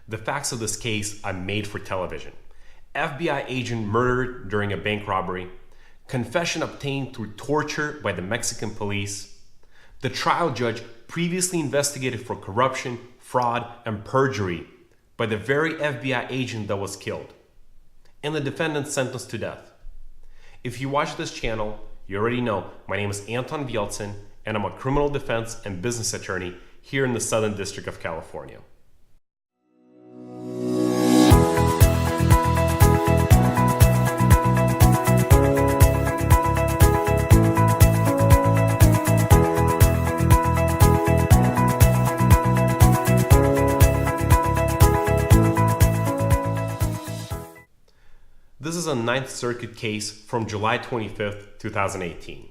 The facts of this case are made for television. FBI agent murdered during a bank robbery. Confession obtained through torture by the Mexican police. The trial judge previously investigated for corruption, fraud, and perjury by the very FBI agent that was killed. And the defendant sentenced to death. If you watch this channel, you already know my name is Anton Vialtsin, and I'm a criminal defense and business attorney here in the Southern District of California. This is a Ninth Circuit case from July 25th, 2018.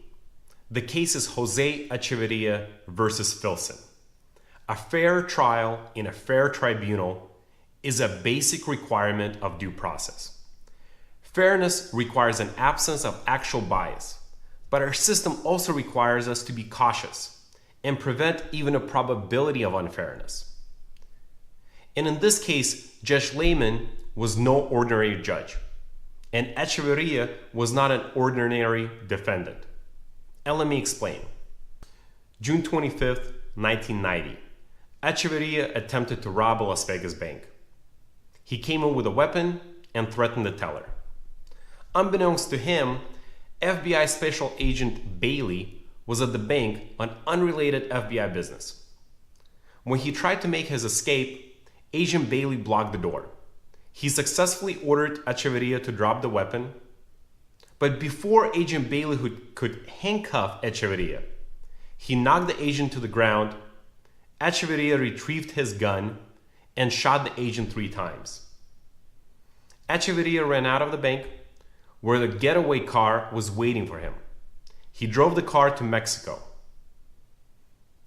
The case is Jose Echavarria versus Filson. A fair trial in a fair tribunal is a basic requirement of due process. Fairness requires an absence of actual bias, but our system also requires us to be cautious and prevent even a probability of unfairness. And in this case, Judge Lehman was no ordinary judge, and Echavarria was not an ordinary defendant. And let me explain. June 25th, 1990, Echavarria attempted to rob a Las Vegas bank. He came in with a weapon and threatened the teller. Unbeknownst to him, FBI Special Agent Bailey was at the bank on unrelated FBI business. When he tried to make his escape, Agent Bailey blocked the door. He successfully ordered Echavarria to drop the weapon, but before Agent Bailey could handcuff Echavarria, he knocked the agent to the ground. Echavarria retrieved his gun and shot the agent 3 times. Echavarria ran out of the bank, where the getaway car was waiting for him. He drove the car to Mexico.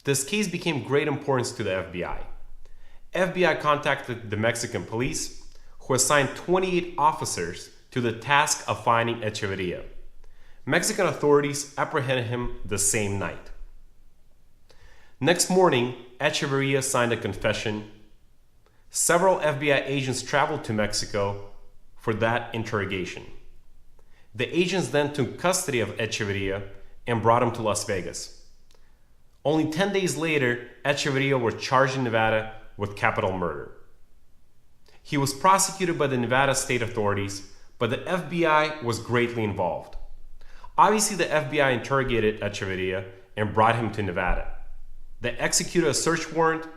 This case became great importance to the FBI. FBI contacted the Mexican police, who assigned 28 officers to the task of finding Echavarria. Mexican authorities apprehended him the same night. Next morning, Echavarria signed a confession. Several FBI agents traveled to Mexico for that interrogation. The agents then took custody of Echavarria and brought him to Las Vegas. Only 10 days later, Echavarria was charged in Nevada with capital murder. He was prosecuted by the Nevada state authorities, but the FBI was greatly involved. Obviously, the FBI interrogated Echavarria and brought him to Nevada. They executed a search warrant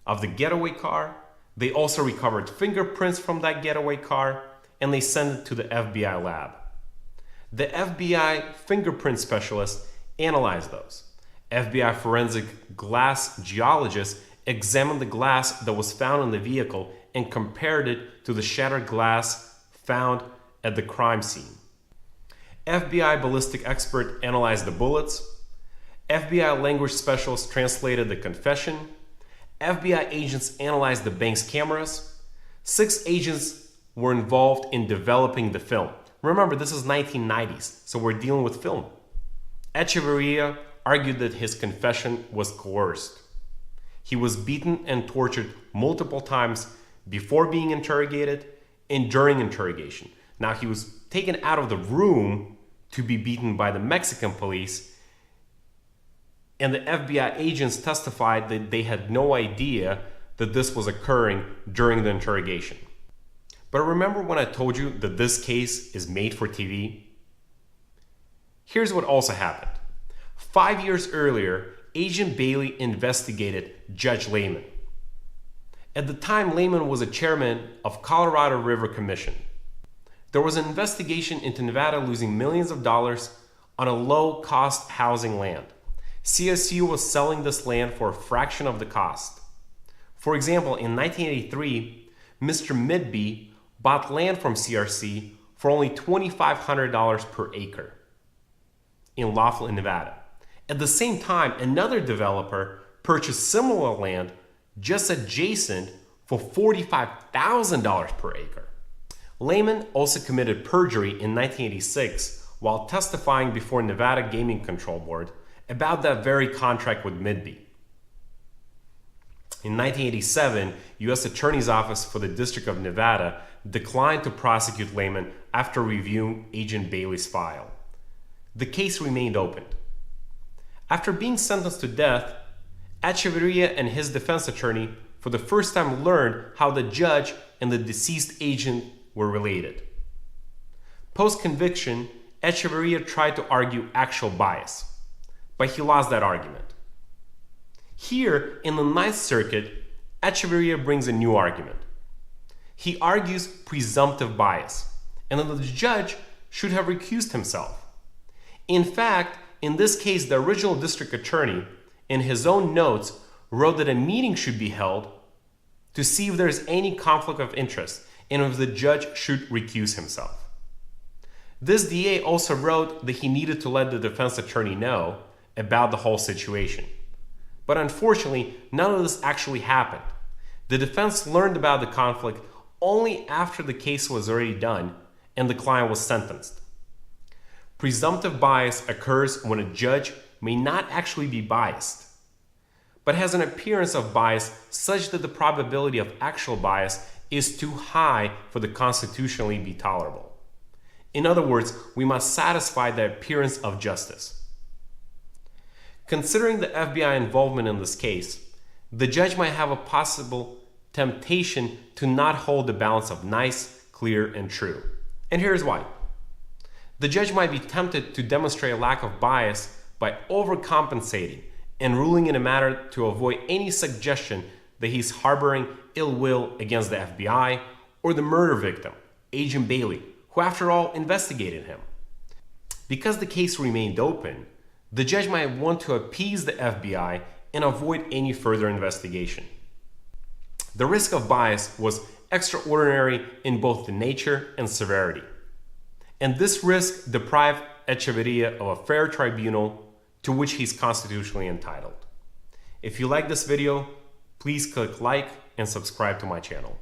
of the getaway car. They also recovered fingerprints from that getaway car, and they sent it to the FBI lab. The FBI fingerprint specialist analyzed those. FBI forensic glass geologists examined the glass that was found in the vehicle and compared it to the shattered glass found at the crime scene. FBI ballistic expert analyzed the bullets. FBI language specialist translated the confession. FBI agents analyzed the bank's cameras. 6 agents were involved in developing the film. Remember, this is 1990s, so we're dealing with film. Echavarria argued that his confession was coerced. He was beaten and tortured multiple times before being interrogated and during interrogation. Now, he was taken out of the room to be beaten by the Mexican police, and the FBI agents testified that they had no idea that this was occurring during the interrogation. But remember when I told you that this case is made for TV? Here's what also happened. 5 years earlier, Agent Bailey investigated Judge Lehman. At the time, Lehman was a chairman of Colorado River Commission. There was an investigation into Nevada losing millions of dollars on a low-cost housing land. CSU was selling this land for a fraction of the cost. For example, in 1983, Mr. Midby bought land from CRC for only $2,500 per acre in Laughlin, Nevada. At the same time, another developer purchased similar land just adjacent for $45,000 per acre. Lehman also committed perjury in 1986 while testifying before Nevada Gaming Control Board about that very contract with Midby. In 1987, U.S. Attorney's Office for the District of Nevada declined to prosecute Lehman after reviewing Agent Bailey's file. The case remained open. After being sentenced to death, Echavarria and his defense attorney for the first time learned how the judge and the deceased agent were related. Post-conviction, Echavarria tried to argue actual bias, but he lost that argument. Here, in the Ninth Circuit, Echavarria brings a new argument. He argues presumptive bias, and that the judge should have recused himself. In fact, in this case, the original district attorney, in his own notes, wrote that a meeting should be held to see if there is any conflict of interest and if the judge should recuse himself. This DA also wrote that he needed to let the defense attorney know about the whole situation. But unfortunately, none of this actually happened. The defense learned about the conflict only after the case was already done and the client was sentenced. Presumptive bias occurs when a judge may not actually be biased, but has an appearance of bias such that the probability of actual bias is too high for the constitutionally be tolerable. In other words, we must satisfy the appearance of justice. Considering the FBI involvement in this case, the judge might have a possible temptation to not hold the balance of nice, clear, and true. And here's why. The judge might be tempted to demonstrate a lack of bias by overcompensating and ruling in a manner to avoid any suggestion that he's harboring ill will against the FBI or the murder victim, Agent Bailey, who after all investigated him. Because the case remained open, the judge might want to appease the FBI and avoid any further investigation. The risk of bias was extraordinary in both the nature and severity. And this risk deprived Echavarria of a fair tribunal to which he's constitutionally entitled. If you like this video, please click like and subscribe to my channel.